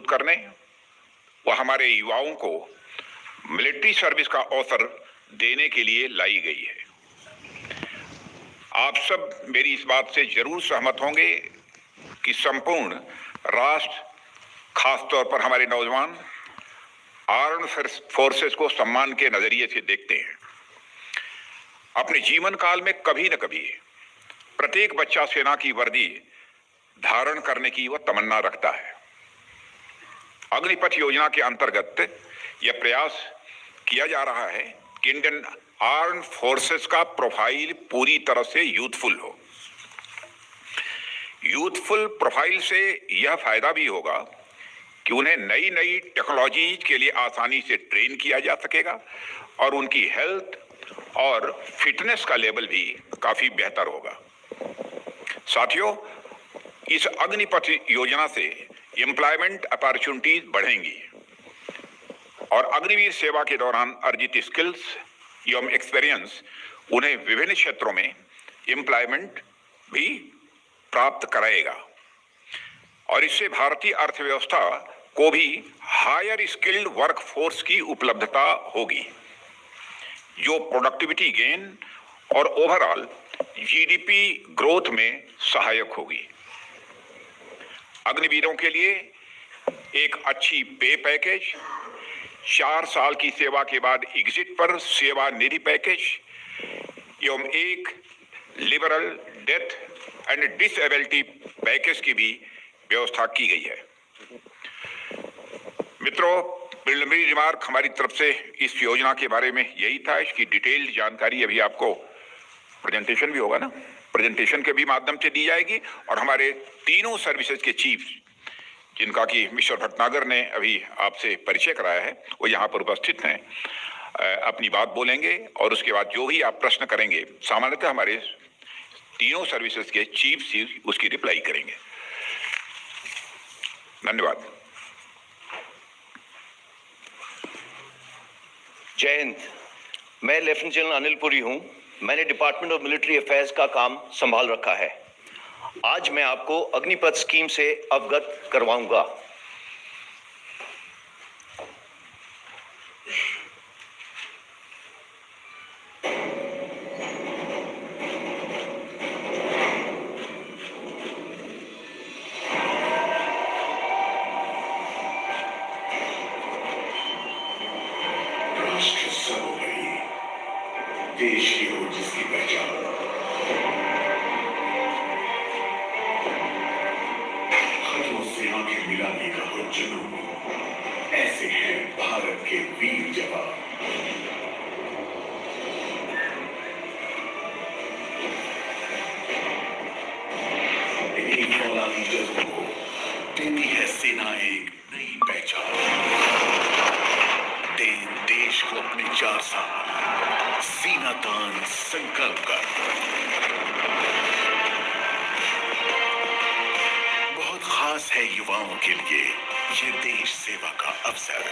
प्रस्तुत करने व हमारे युवाओं को मिलिट्री सर्विस का अवसर देने के लिए लाई गई है। आप सब मेरी इस बात से जरूर सहमत होंगे कि संपूर्ण राष्ट्र, खासतौर पर हमारे नौजवान आर्म्ड फोर्सेस को सम्मान के नजरिए से देखते हैं। अपने जीवन काल में कभी न कभी प्रत्येक बच्चा सेना की वर्दी धारण करने की वह तमन्ना रखता है। अग्निपथ योजना के अंतर्गत यह प्रयास किया जा रहा है कि इंडियन आर्म्ड फोर्सेस का प्रोफाइल पूरी तरह से यूथफुल हो। यूथफुल प्रोफाइल से यह फायदा भी होगा कि उन्हें नई नई टेक्नोलॉजी के लिए आसानी से ट्रेन किया जा सकेगा और उनकी हेल्थ और फिटनेस का लेवल भी काफी बेहतर होगा। साथियों, इस अग्निपथ योजना से एम्प्लॉयमेंट अपॉर्चुनिटीज बढ़ेंगी और अग्निवीर सेवा के दौरान अर्जित स्किल्स एवं एक्सपीरियंस उन्हें विभिन्न क्षेत्रों में एम्प्लॉयमेंट भी प्राप्त कराएगा और इससे भारतीय अर्थव्यवस्था को भी हायर स्किल्ड वर्कफोर्स की उपलब्धता होगी, जो प्रोडक्टिविटी गेन और ओवरऑल जीडीपी ग्रोथ में सहायक होगी। अग्निवीरों के लिए एक अच्छी पे पैकेज, 4 साल की सेवा के बाद एग्जिट पर सेवा निधि पैकेज एवं एक liberal death and disability package की भी व्यवस्था की गई है। मित्रों, प्रिलिमिनरी रिमार्क हमारी तरफ से इस योजना के बारे में यही था। इसकी डिटेल्ड जानकारी अभी आपको प्रेजेंटेशन भी होगा ना, प्रेजेंटेशन के भी माध्यम से दी जाएगी और हमारे तीनों सर्विसेज के चीफ, जिनका कि मिस्टर भटनागर ने अभी आपसे परिचय कराया है, वो यहाँ पर उपस्थित हैं, अपनी बात बोलेंगे और उसके बाद जो ही आप प्रश्न करेंगे सामान्यतः हमारे तीनों सर्विसेज के चीफ उसकी रिप्लाई करेंगे। धन्यवाद। जय हिंद। मैं लेफ्टिनेंट जनरल अनिल पुरी हूं। मैंने डिपार्टमेंट ऑफ मिलिट्री अफेयर्स का काम संभाल रखा है। आज मैं आपको अग्निपथ स्कीम से अवगत करवाऊंगा। राष्ट्र सर्वोपरि, देश की हो जिसकी पहचान, हाथों से आंखें मिलाने का हो जुनून, ऐसे हैं भारत के वीर जवान। एक फौलादी जज्बों को देती है सेना एक नई पहचान। देश को अपने 4 साल सीना तान संकल्प कर। बहुत खास है युवाओं के लिए ये देश सेवा का अवसर।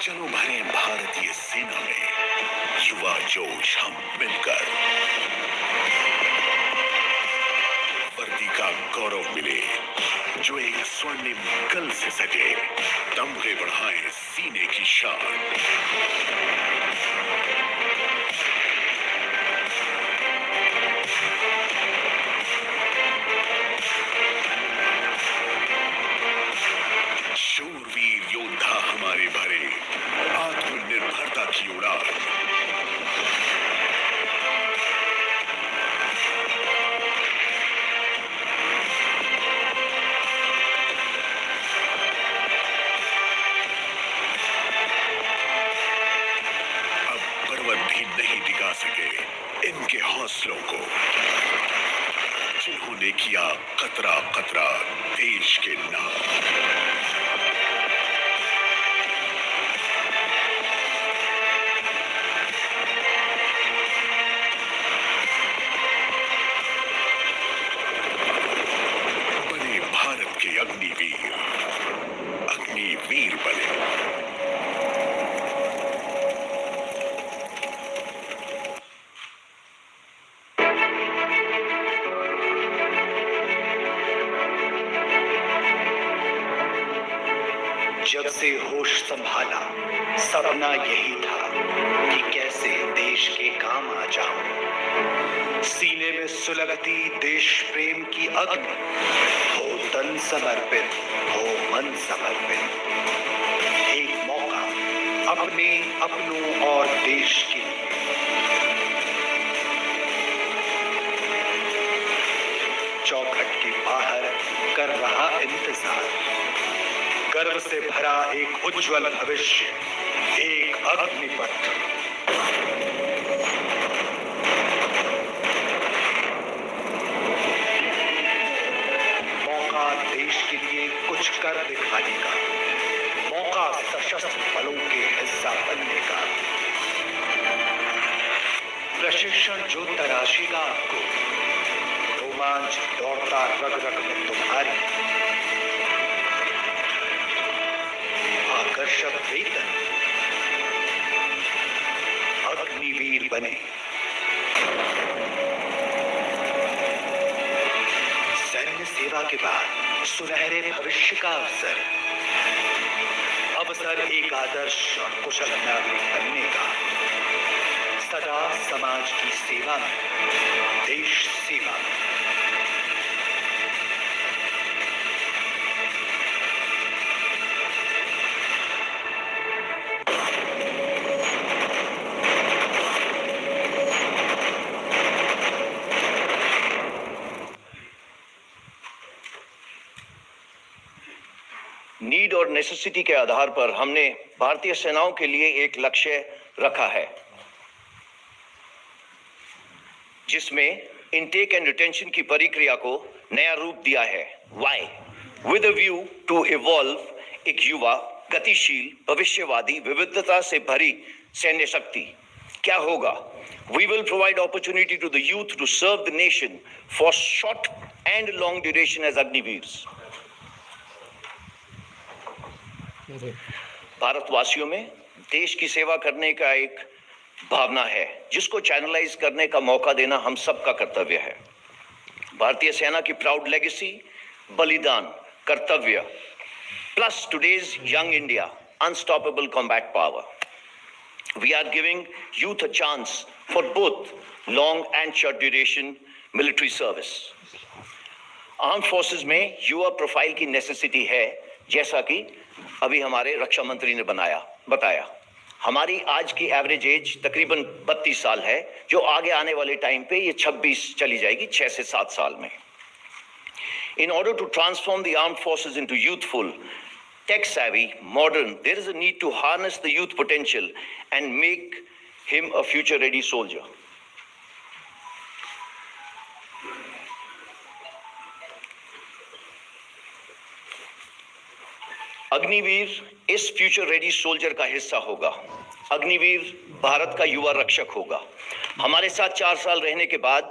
चलो भरें भारतीय सेना में युवा जोश हम मिलकर। वर्दी का गौरव मिले जो एक स्वर्णिम कल से सजे, तमगे बढ़ाए सीने की शान। शूरवीर योद्धा हमारे भरे आत्मनिर्भरता की उड़ान। नहीं टिका सके इनके हौसलों को, जिन्होंने किया कतरा कतरा देश के नाम। बने भारत के अग्निवीर, अग्निवीर बने। जब से होश संभाला सपना यही था कि कैसे देश के काम आ जाऊं। सीने में सुलगती देश प्रेम की अग्नि, हो तन समर्पित, हो मन समर्पित। एक मौका अपने, अपनों और देश के लिए। चौखट के बाहर कर रहा इंतजार, गर्व से भरा एक उज्जवल भविष्य, एक अग्निपथ। मौका देश के लिए कुछ कर दिखाने का, मौका सशस्त्र बलों के हिस्सा बनने का। प्रशिक्षण जो तराशेगा आपको, रोमांच दौड़ता रग रग में तुम्हारी। आकर्षक वेतन, अग्निवीर बने। सैन्य सेवा के बाद सुनहरे भविष्य का अवसर, अवसर एक आदर्श और कुशल नागरिक बनने का। सदा समाज की सेवा में, देश सेवा में। नीड और नेसेसिटी के आधार पर हमने भारतीय सेनाओं के लिए एक लक्ष्य रखा है, जिसमें इनटेक एंड रिटेंशन की प्रक्रिया को नया रूप दिया है। Why? With a view to evolve एक युवा, गतिशील, भविष्यवादी, विविधता से भरी सैन्य शक्ति। क्या होगा? We will provide opportunity to the youth to serve the nation for short and long duration as Agniveers. भारतवासियों में देश की सेवा करने का एक भावना है, जिसको चैनलाइज करने का मौका देना हम सबका कर्तव्य है। भारतीय सेना की प्राउड लेगेसी, बलिदान, कर्तव्य, plus today's young India, unstoppable combat power. We are giving youth a chance for both long and short duration military service. Armed forces में युवा प्रोफाइल की नेसेसिटी है, जैसा कि अभी हमारे रक्षा मंत्री ने बताया। हमारी आज की एवरेज एज तकरीबन 32 साल है, जो आगे आने वाले टाइम पे ये 26 चली जाएगी, 6 से 7 साल में। In order to transform the armed forces into youthful, tech-savvy, modern, there is a need to harness the youth potential and make him a future-ready soldier. Agniveer इस फ्यूचर रेडी सोल्जर का हिस्सा होगा। अग्निवीर भारत का युवा रक्षक होगा। हमारे साथ 4 साल रहने के बाद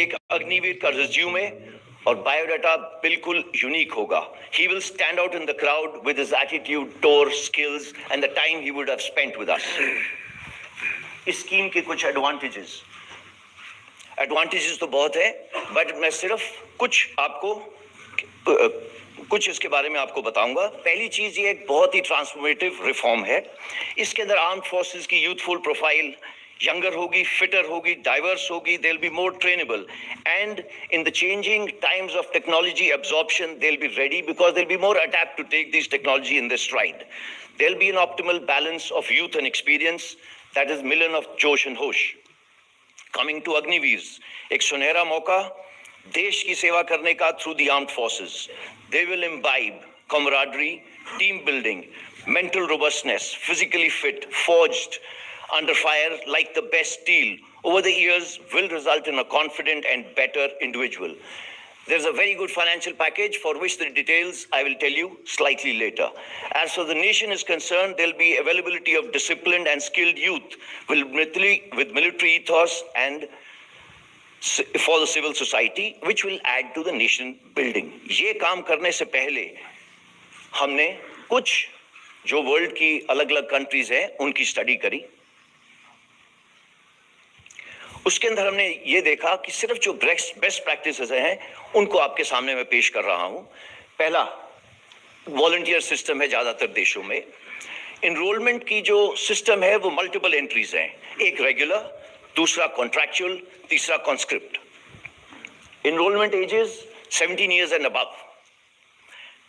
एक अग्निवीर का रिज्यूमे और बायोडाटा बिल्कुल यूनिक होगा। He will stand out in the crowd with his attitude, tour, skills and the time he would have spent with us. इस स्कीम के कुछ एडवांटेजेस तो बहुत है, बट मैं सिर्फ कुछ इसके बारे में आपको बताऊंगा। पहली चीज, ये एक बहुत ही ट्रांसफॉर्मेटिव रिफॉर्म है। इसके अंदर आर्म फोर्सेस की यूथफुल प्रोफाइल younger होगी, fitter होगी, diverse होगी, they'll be more trainable, and in the changing times of technology absorption, they'll be ready because they'll be more adept to take these technology in their stride. There'll be an optimal balance of youth and experience, that is million of जोश and होश. Coming to Agniveers, एक सुनहरा मौका देश की सेवा करने का through the armed forces. They will imbibe camaraderie, team building, mental robustness, physically fit, forged under fire like the best steel over the years will result in a confident and better individual. There's a very good financial package for which the details I will tell you slightly later. As for the nation is concerned, there'll be availability of disciplined and skilled youth with military ethos and for the civil society, which will add to the nation building. ये काम करने से पहले हमने कुछ जो world की अलग-अलग कंट्रीज हैं उनकी स्टडी करी। उसके अंदर हमने ये देखा कि सिर्फ जो बेस्ट प्रैक्टिसेस हैं उनको आपके सामने मैं पेश कर रहा हूं। पहला, वॉलंटियर सिस्टम है ज़्यादातर देशों में। इनरोलमेंट की जो सिस्टम है वो मल्टीपल एंट्रीज हैं, एक रेगुलर, दूसरा कॉन्ट्रैक्चुअल, तीसरा conscript. Enrolment ages 17 years and above.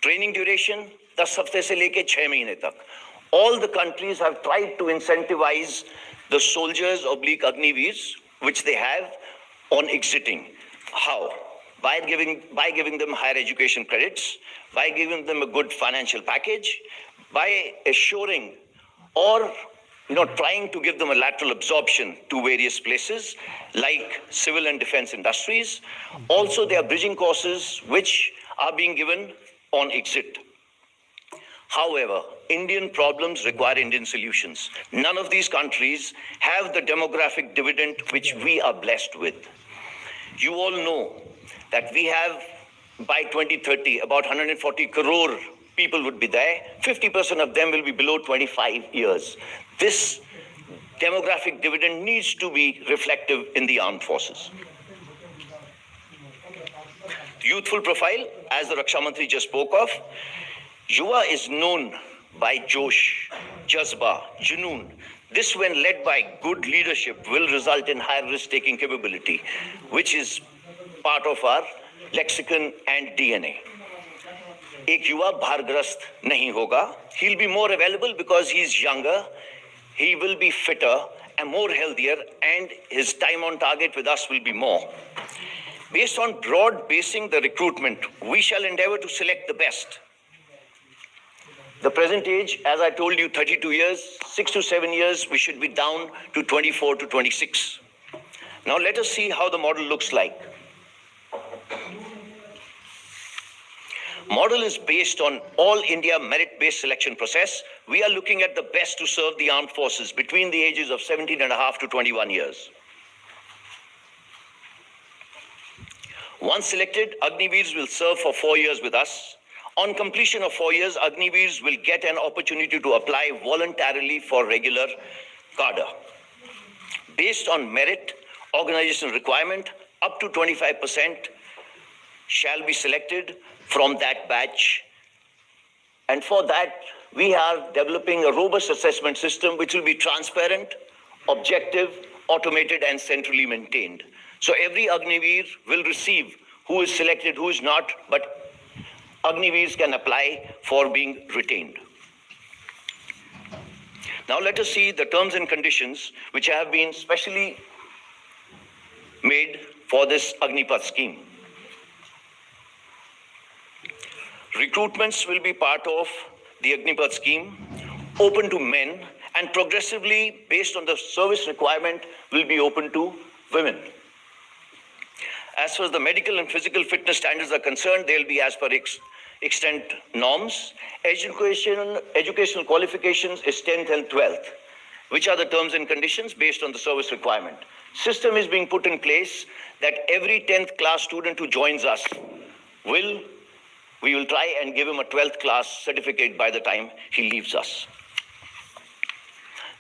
Training duration 10 हफ्ते से लेके 6 महीने तक। All the countries have tried to incentivize the soldiers oblique Agniveers, which they have, on exiting. How? By giving them higher education credits, by giving them a good financial package, by assuring or trying to give them a lateral absorption to various places like civil and defense industries. Also, there are bridging courses which are being given on exit. However, Indian problems require Indian solutions. None of these countries have the demographic dividend which we are blessed with. You all know that we have, by 2030, about 140 crore people would be there. 50% of them will be below 25 years. This demographic dividend needs to be reflective in the armed forces. Youthful profile, as the Raksha Mantri just spoke of, Yuva is known by Josh, Jazba, Junoon. This, when led by good leadership, will result in higher risk-taking capability, which is part of our lexicon and DNA. एक युवा भारग्रस्त नहीं होगा. He'll be more available because he's younger. He will be fitter and more healthier, and his time on target with us will be more. Based on broad basing the recruitment, we shall endeavor to select the best. The present age, as I told you, 32 years, 6 to 7 years, we should be down to 24 to 26. Now let us see how the model looks like. Model is based on all India merit-based selection process. We are looking at the best to serve the armed forces between the ages of 17 and a half to 21 years. Once selected, Agniveers will serve for 4 years with us. On completion of 4 years, Agniveers will get an opportunity to apply voluntarily for regular cadre. Based on merit, organizational requirement, up to 25% shall be selected from that batch. And for that, we are developing a robust assessment system which will be transparent, objective, automated, and centrally maintained. So every Agniveer will receive who is selected, who is not, but Agniveers can apply for being retained. Now let us see the terms and conditions which have been specially made for this Agnipath scheme. Recruitments will be part of the Agnipath scheme, open to men, and progressively, based on the service requirement, will be open to women. As far as the medical and physical fitness standards are concerned, they'll be as per extent norms. Educational qualifications is 10th and 12th, which are the terms and conditions based on the service requirement. System is being put in place that every 10th class student who joins us we will try and give him a 12th class certificate by the time he leaves us.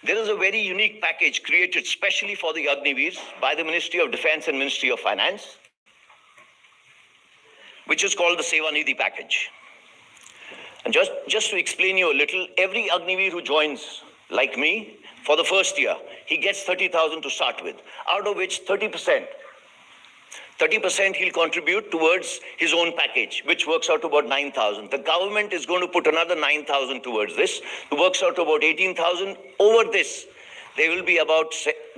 There is a very unique package created specially for the Agniveers by the Ministry of Defense and Ministry of Finance, which is called the Sevanidhi package. And just to explain you a little, every Agniveer who joins, like me, for the first year, he gets 30,000 to start with, out of which 30% he'll contribute towards his own package, which works out to about 9,000. The government is going to put another 9,000 towards this. It works out to about 18,000. Over this, there will be about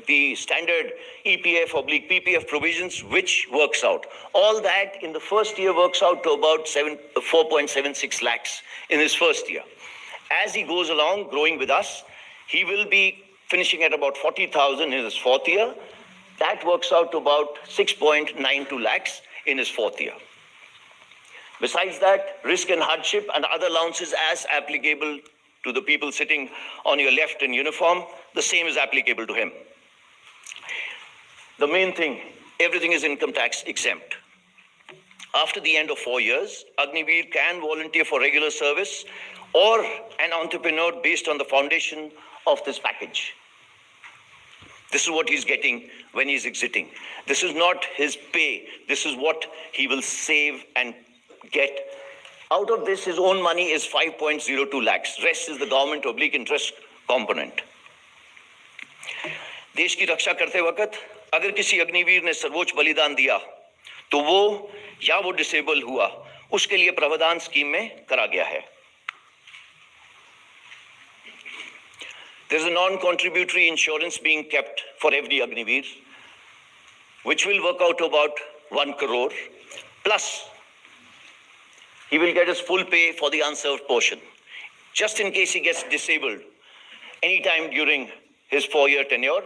the standard EPF/PPF provisions, which works out. All that in the first year works out to about 4.76 lakhs in his first year. As he goes along, growing with us, he will be finishing at about 40,000 in his fourth year. That works out to about 6.92 lakhs in his fourth year. Besides that, risk and hardship and other allowances as applicable to the people sitting on your left in uniform, the same is applicable to him. The main thing, everything is income tax exempt. After the end of 4 years, Agniveer can volunteer for regular service or an entrepreneur based on the foundation of this package. This is what he's getting when he's exiting. This is not his pay. This is what he will save and get Out of this, his own money is 5.02 lakhs. Rest is the government oblique interest component. देश की रक्षा करते वक्त अगर किसी अग्निवीर ने सर्वोच्च बलिदान दिया तो वो डिसेबल हुआ, उसके लिए प्रावधान स्कीम में करा गया है. There is a non-contributory insurance being kept for every Agniveer, which will work out to about 1 crore. Plus, he will get his full pay for the unserved portion, just in case he gets disabled anytime during his 4-year tenure.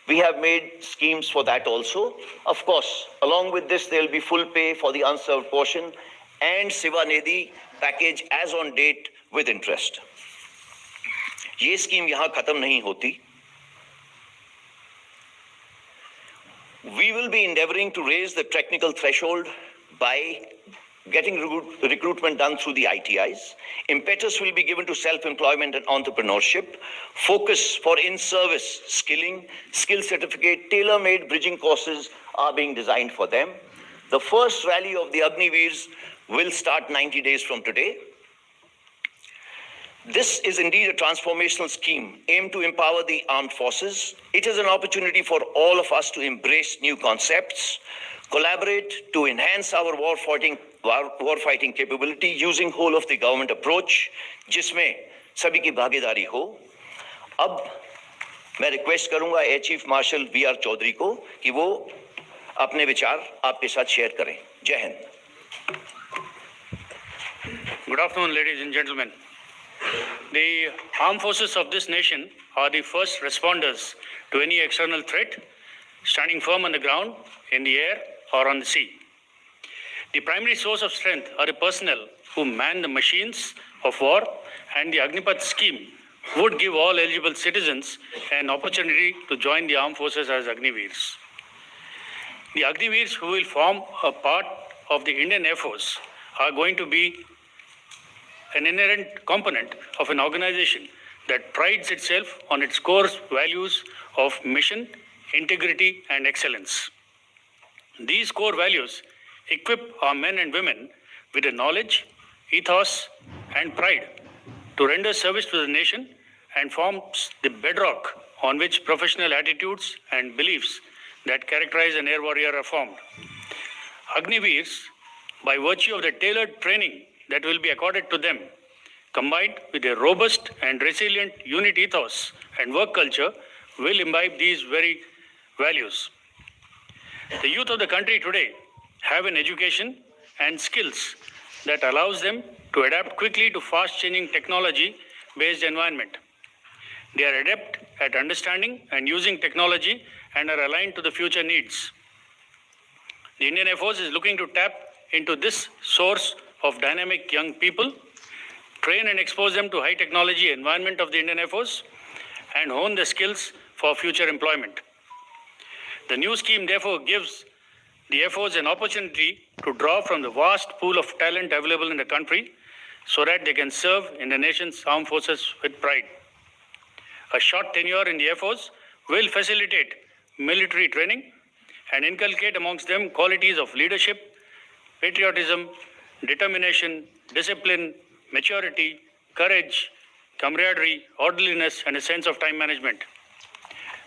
We have made schemes for that also. Of course, along with this, there will be full pay for the unserved portion and Seva Nidhi package as on date with interest. ये scheme यहां खत्म नहीं होती. We will be endeavoring to raise the technical threshold by getting recruitment done through the ITIs. Impetus will be given to self-employment and entrepreneurship. Focus for in-service skilling, skill certificate, tailor-made bridging courses are being designed for them. The first rally of the Agniveers will start 90 days from today. This is indeed a transformational scheme aimed to empower the armed forces. It is an opportunity for all of us to embrace new concepts, collaborate to enhance our war-fighting capability using whole of the government approach, जिसमें सभी की भागीदारी हो. अब मैं request करूंगा air chief marshal VR Chaudhary को कि वो अपने विचार आपके साथ शेयर करें. जय Hind. Good afternoon, ladies and gentlemen. The armed forces of this nation are the first responders to any external threat, standing firm on the ground, in the air, or on the sea. The primary source of strength are the personnel who man the machines of war, and the Agnipath scheme would give all eligible citizens an opportunity to join the armed forces as Agniveers. The Agniveers who will form a part of the Indian Air Force are going to be an inherent component of an organization that prides itself on its core values of mission, integrity, and excellence. These core values equip our men and women with the knowledge, ethos, and pride to render service to the nation and forms the bedrock on which professional attitudes and beliefs that characterize an air warrior are formed. Agniveers, by virtue of the tailored training that will be accorded to them, combined with a robust and resilient unit ethos and work culture, will imbibe these very values. The youth of the country today have an education and skills that allows them to adapt quickly to fast-changing technology-based environment. They are adept at understanding and using technology and are aligned to the future needs. The Indian Air Force is looking to tap into this source of dynamic young people, train and expose them to high technology environment of the Indian Air Force, and hone the skills for future employment. The new scheme therefore gives the Air Force an opportunity to draw from the vast pool of talent available in the country so that they can serve in the nation's armed forces with pride. A short tenure in the Air Force will facilitate military training and inculcate amongst them qualities of leadership, patriotism, determination, discipline, maturity, courage, camaraderie, orderliness, and a sense of time management.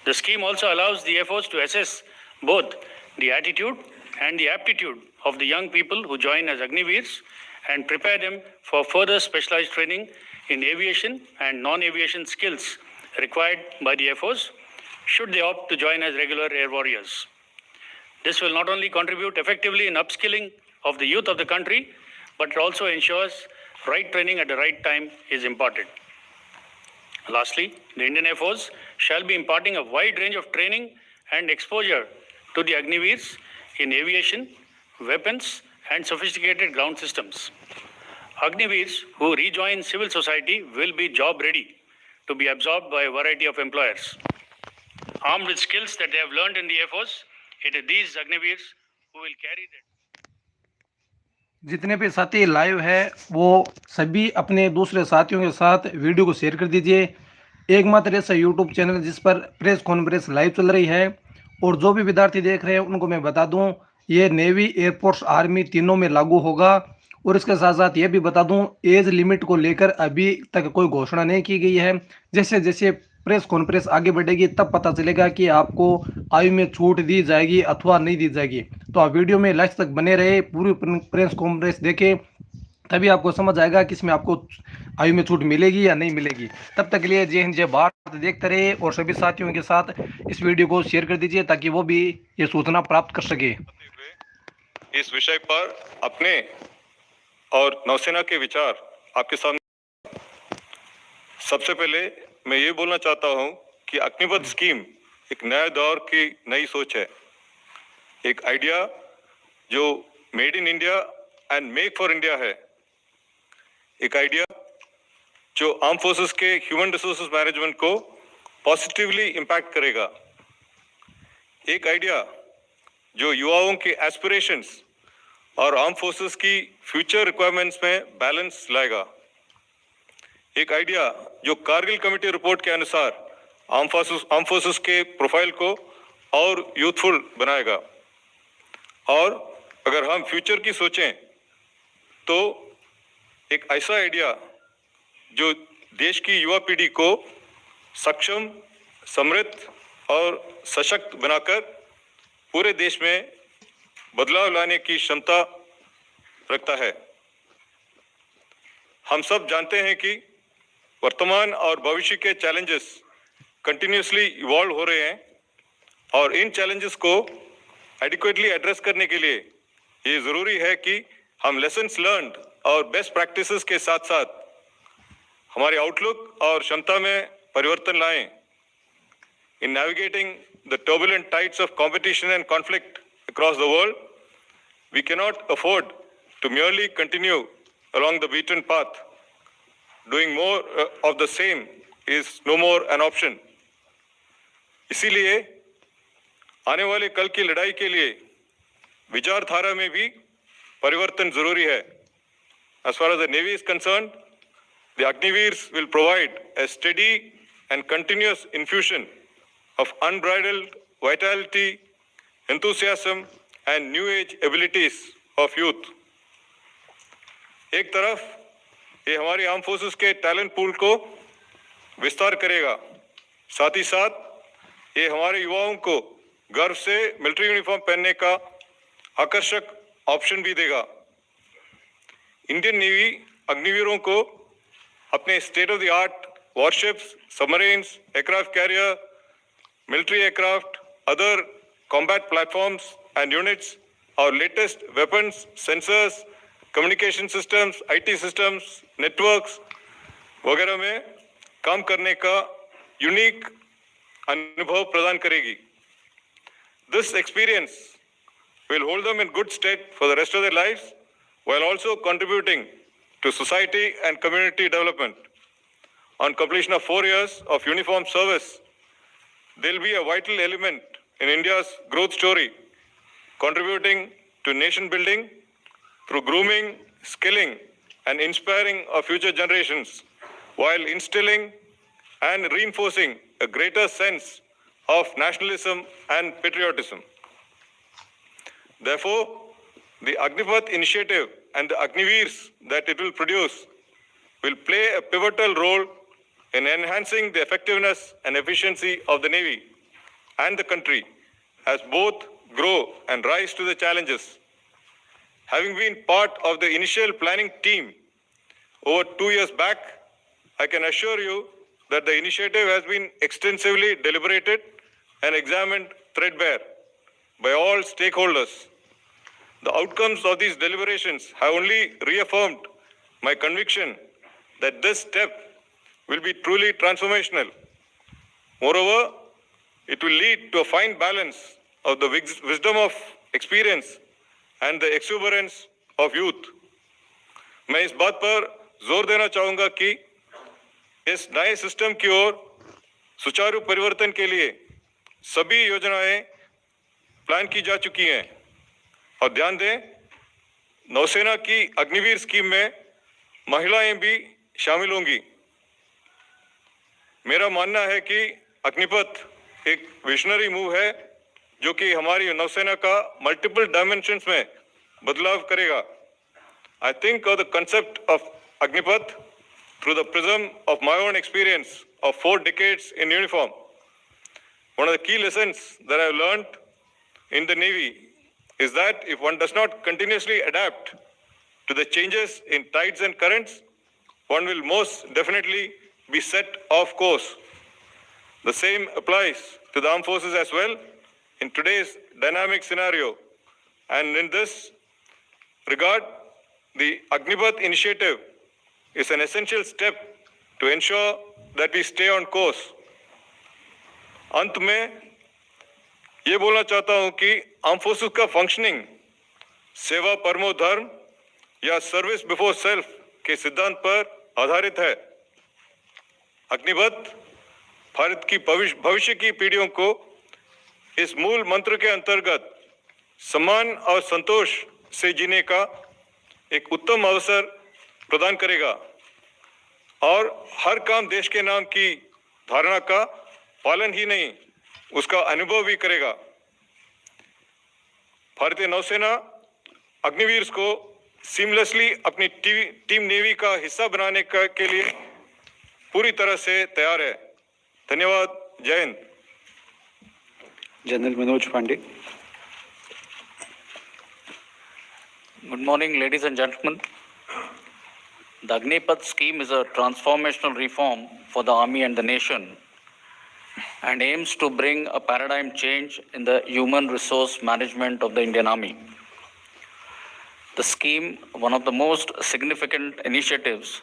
The scheme also allows the Air Force to assess both the attitude and the aptitude of the young people who join as Agniveers and prepare them for further specialized training in aviation and non-aviation skills required by the Air Force should they opt to join as regular air warriors. This will not only contribute effectively in upskilling of the youth of the country, but it also ensures right training at the right time is imparted. Lastly, the Indian Air Force shall be imparting a wide range of training and exposure to the Agniveers in aviation, weapons, and sophisticated ground systems. Agniveers who rejoin civil society will be job ready to be absorbed by a variety of employers. Armed with skills that they have learned in the Air Force, it is these Agniveers who will carry that. जितने भी साथी live है वो सभी अपने दूसरे साथियों के साथ वीडियो को शेयर कर दीजिए. एकमात्र ऐसा यूट्यूब चैनल जिस पर प्रेस कॉन्फ्रेंस लाइव चल रही है, और जो भी विद्यार्थी देख रहे हैं उनको मैं बता दूं ये नेवी, एयरफोर्स, आर्मी तीनों में लागू होगा. और इसके साथ साथ ये भी बता दूं, एज लिमिट को लेकर अभी तक कोई घोषणा नहीं की गई है। जैसे जैसे प्रेस कॉन्फ्रेंस आगे बढ़ेगी तब पता चलेगा कि आपको आयु में छूट दी जाएगी अथवा नहीं दी जाएगी। तो आप वीडियो में लास्ट तक बने रहे, पूरी प्रेस कॉन्फ्रेंस देखें, तभी आपको समझ आएगा कि इसमें आपको आयु में छूट मिलेगी या नहीं मिलेगी। तब तक के लिए जय हिंद जय भारत देखते रहे और सभी साथियों के साथ इस वीडियो को शेयर कर दीजिए ताकि वो भी ये सूचना प्राप्त कर सके। इस विषय पर अपने और नौसेना के विचार आपके सामने। सबसे पहले मैं ये बोलना चाहता हूं कि अग्निपथ स्कीम एक नए दौर की नई सोच है, एक आइडिया जो made in India and make for India है, एक आइडिया जो आर्म फोर्सेस के ह्यूमन रिसोर्सेज मैनेजमेंट को पॉजिटिवली इम्पैक्ट करेगा, एक आइडिया जो युवाओं के एस्पिरेशंस और आर्म फोर्सेस की फ्यूचर रिक्वायरमेंट्स में बैलेंस लाएगा, एक आइडिया जो कारगिल कमेटी रिपोर्ट के अनुसार आर्म फोर्सेस के प्रोफाइल को और यूथफुल बनाएगा। और अगर हम फ्यूचर की सोचें तो एक ऐसा आइडिया जो देश की युवा पीढ़ी को सक्षम, समृद्ध और सशक्त बनाकर पूरे देश में बदलाव लाने की क्षमता रखता है। हम सब जानते हैं कि वर्तमान और भविष्य के चैलेंजेस कंटिन्यूसली इवॉल्व हो रहे हैं और इन चैलेंजेस को एडिक्वेटली एड्रेस करने के लिए ये ज़रूरी है कि हम लेसन्स लर्न्ड और बेस्ट प्रैक्टिसेस के साथ साथ हमारे आउटलुक और क्षमता में परिवर्तन लाएं। In navigating the turbulent tides of competition and conflict across the world, we cannot afford to merely continue along the beaten path. Doing more of the same is no more an option. इसीलिए आने वाले कल की लड़ाई के लिए विचारधारा में भी परिवर्तन जरूरी है। As far as the Navy is concerned, the Agniveers will provide a steady and continuous infusion of unbridled vitality, enthusiasm and new age abilities of youth. एक तरफ ये हमारी आर्म फोर्सेस के टैलेंट पूल को विस्तार करेगा, साथ ही साथ ये हमारे युवाओं को गर्व से मिलिट्री यूनिफॉर्म पहनने का आकर्षक ऑप्शन भी देगा। इंडियन नेवी अग्निवीरों को अपने state of the art warships, submarines, aircraft carrier, military aircraft, other combat platforms and units, our latest weapons, sensors, communication systems, IT systems, networks वगैरह में काम करने का यूनिक अनुभव प्रदान करेगी। This experience will hold them in good stead for the rest of their lives while also contributing to society and community development. On completion of 4 years of uniform service, they'll be a vital element in India's growth story, contributing to nation building through grooming, skilling, and inspiring our future generations, while instilling and reinforcing a greater sense of nationalism and patriotism. Therefore, the Agnipath initiative and the Agniveers that it will produce will play a pivotal role in enhancing the effectiveness and efficiency of the Navy and the country as both grow and rise to the challenges. Having been part of the initial planning team over 2 years back, I can assure you that the initiative has been extensively deliberated and examined threadbare by all stakeholders. The outcomes of these deliberations have only reaffirmed my conviction that this step will be truly transformational. Moreover, it will lead to a fine balance of the wisdom of experience and the exuberance of youth. मैं इस बात पर जोर देना चाहूँगा कि इस नए सिस्टम की ओर सुचारू परिवर्तन के लिए सभी योजनाएं प्लान की जा चुकी हैं और ध्यान दें, नौसेना की अग्निवीर स्कीम में महिलाएं भी शामिल होंगी। मेरा मानना है कि अग्निपथ एक विजनरी मूव है जो कि हमारी नौसेना का मल्टीपल डायमेंशंस में बदलाव करेगा। I think of the concept of Agnipath through the prism of my own experience of 4 decades in uniform. One of the key lessons that I've learned in the Navy is that if one does not continuously adapt to the changes in tides and currents, one will most definitely be set off course. The same applies to the armed forces as well in today's dynamic scenario. And in this regard, the Agnipath initiative is an essential step to ensure that we stay on course. अंत में ये बोलना चाहता हूं कि arm forces का functioning सेवा परमो धर्म या सर्विस बिफोर सेल्फ के सिद्धांत पर आधारित है। अग्निपथ भारत की भविष्य की पीढ़ियों को इस मूल मंत्र के अंतर्गत सम्मान और संतोष से जीने का एक उत्तम अवसर प्रदान करेगा और हर काम देश के नाम की धारणा का पालन ही नहीं, उसका अनुभव भी करेगा। भारतीय नौसेना अग्निवीर को सीमलेसली अपनी टीम नेवी का हिस्सा बनाने के लिए पूरी तरह से तैयार है। धन्यवाद। जय Hind. General Manoj Pande. Good morning, ladies and gentlemen. The Agnipath scheme is a transformational reform for the Army and the nation and aims to bring a paradigm change in the human resource management of the Indian Army. The scheme, one of the most significant initiatives,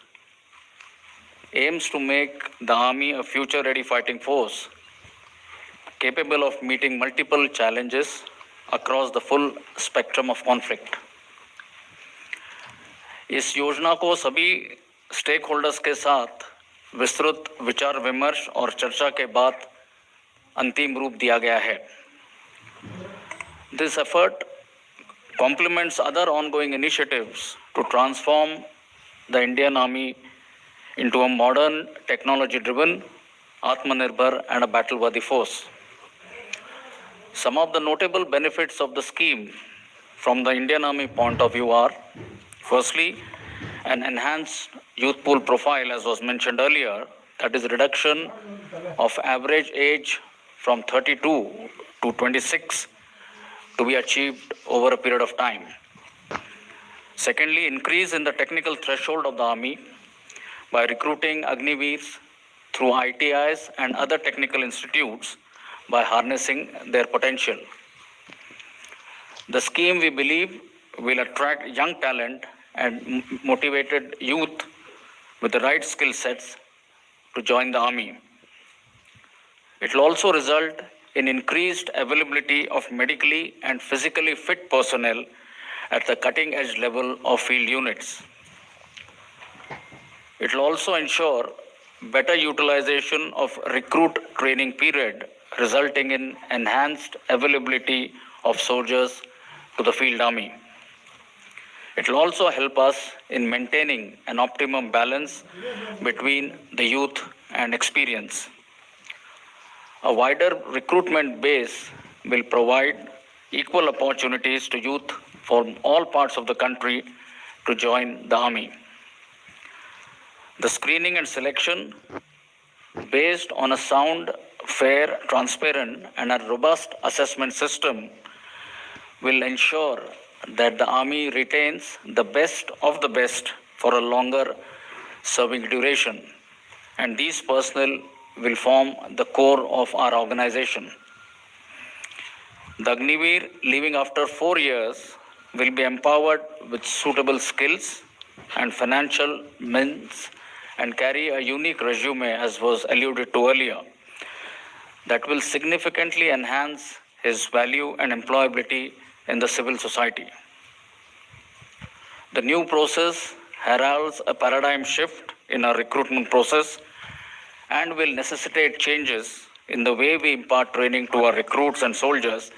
aims to make the Army a future-ready fighting force capable of meeting multiple challenges across the full spectrum of conflict. इस योजना को सभी stake holders के साथ विस्तृत विचार विमर्श और चर्चा के बाद अंतिम रूप दिया गया है। This effort complements other ongoing initiatives to transform the Indian Army into a modern, technology-driven, Atmanirbhar and a battle-worthy force. Some of the notable benefits of the scheme from the Indian Army point of view are: firstly, an enhanced youth pool profile, as was mentioned earlier, that is reduction of average age from 32 to 26 to be achieved over a period of time. Secondly, increase in the technical threshold of the Army by recruiting Agniveers through ITIs and other technical institutes by harnessing their potential. The scheme, we believe, will attract young talent and motivated youth with the right skill sets to join the Army. It will also result in increased availability of medically and physically fit personnel at the cutting edge level of field units. It will also ensure better utilization of recruit training period, resulting in enhanced availability of soldiers to the field army. It will also help us in maintaining an optimum balance between the youth and experience. A wider recruitment base will provide equal opportunities to youth from all parts of the country to join the Army. The screening and selection, based on a sound, fair, transparent, and a robust assessment system, will ensure that the Army retains the best of the best for a longer serving duration, and these personnel will form the core of our organization. The Agniveer, leaving after 4 years, will be empowered with suitable skills and financial means and carry a unique resume, as was alluded to earlier, that will significantly enhance his value and employability in the civil society. The new process heralds a paradigm shift in our recruitment process and will necessitate changes in the way we impart training to our recruits and soldiers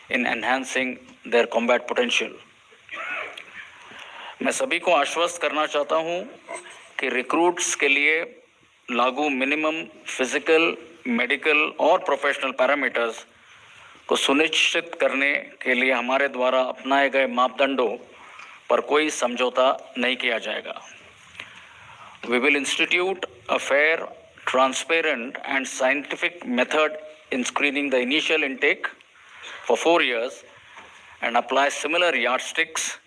in enhancing their combat potential. मैं सभी को आश्वस्त करना चाहता हूं कि recruits के लिए लागू मिनिमम फिजिकल, मेडिकल और प्रोफेशनल पैरामीटर्स को सुनिश्चित करने के लिए हमारे द्वारा अपनाए गए मापदंडों पर कोई समझौता नहीं किया जाएगा। We will institute a fair, transparent and scientific method in screening the initial intake for 4 years and apply similar yardsticks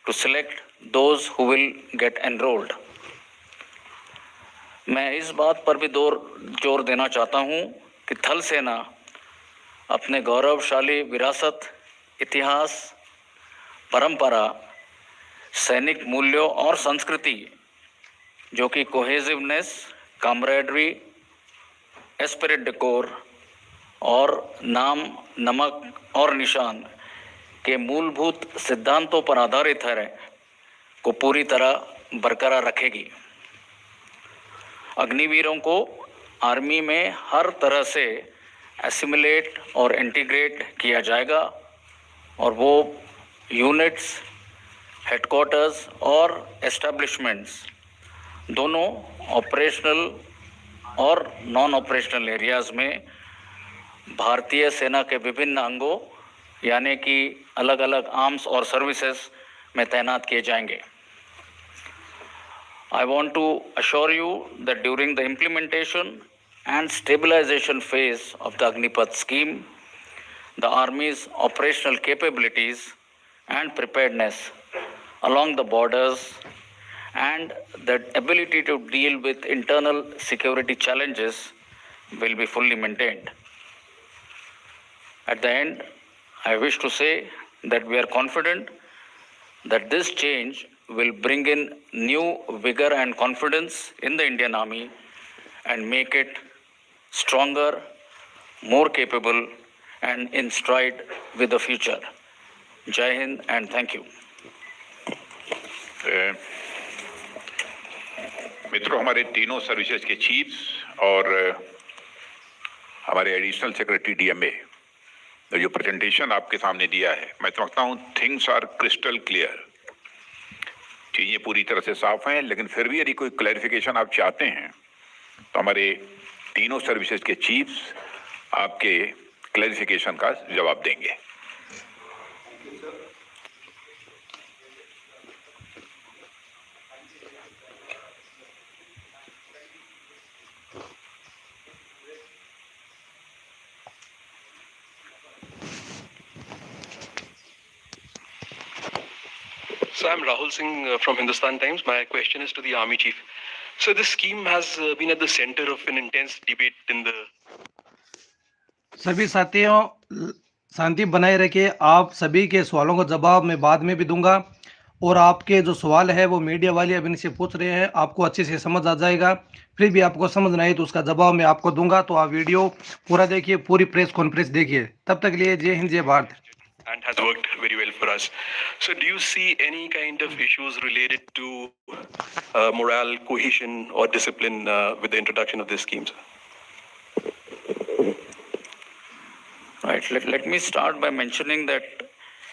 to select those who will get enrolled. मैं इस बात पर भी जोर देना चाहता हूं कि थल सेना अपने गौरवशाली विरासत, इतिहास, परंपरा, सैनिक मूल्यों और संस्कृति जो कि कोहेसिवनेस, कामरेडरी, एस्पिरिट डेकोर और नाम, नमक और निशान के मूलभूत सिद्धांतों पर आधारित है को पूरी तरह बरकरार रखेगी। अग्निवीरों को आर्मी में हर तरह से एसिमिलेट और इंटीग्रेट किया जाएगा और वो यूनिट्स, हेडक्वार्टर्स और एस्टेब्लिशमेंट्स दोनों ऑपरेशनल और नॉन ऑपरेशनल एरियाज़ में भारतीय सेना के विभिन्न अंगों यानी कि अलग अलग आर्म्स और सर्विसेज में तैनात किए जाएंगे। I want to assure you that during the implementation and stabilization phase of the Agnipath scheme, the Army's operational capabilities and preparedness along the borders and the ability to deal with internal security challenges will be fully maintained. At the end, I wish to say that we are confident that this change will bring in new vigor and confidence in the Indian Army and make it stronger, more capable, and in stride with the future. Jai Hind and thank you. मित्रों, हमारे तीनों services के chiefs और हमारे additional secretary DMA ने जो presentation आपके सामने दिया है, मैं समझता हूँ थिंग्स आर क्रिस्टल क्लियर। चीजें पूरी तरह से साफ हैं, लेकिन फिर भी यदि कोई क्लैरिफिकेशन आप चाहते हैं तो हमारे तीनों सर्विसेज के चीफ्स आपके क्लैरिफिकेशन का जवाब देंगे। So I'm Rahul Singh from Hindustan Times. My question is to the Army Chief. So this scheme has been at the center of an intense debate in the... सभी साथियों, शांति बनाए रखिए। आप सभी के सवालों का जवाब मैं बाद में भी दूंगा और आपके जो सवाल है वो मीडिया वाले अभी इनसे पूछ रहे हैं, आपको अच्छे से समझ आ जाएगा। फिर भी आपको समझ नहीं तो उसका जवाब मैं आपको दूंगा, तो आप वीडियो पूरा देखिए, पूरी प्रेस कॉन्फ्रेंस देखिए। तब तक लिए जय हिंद, जय Bharat. And has worked very well for us. So do you see any kind of issues related to morale, cohesion or discipline with the introduction of this scheme, sir? Right. Let me start by mentioning that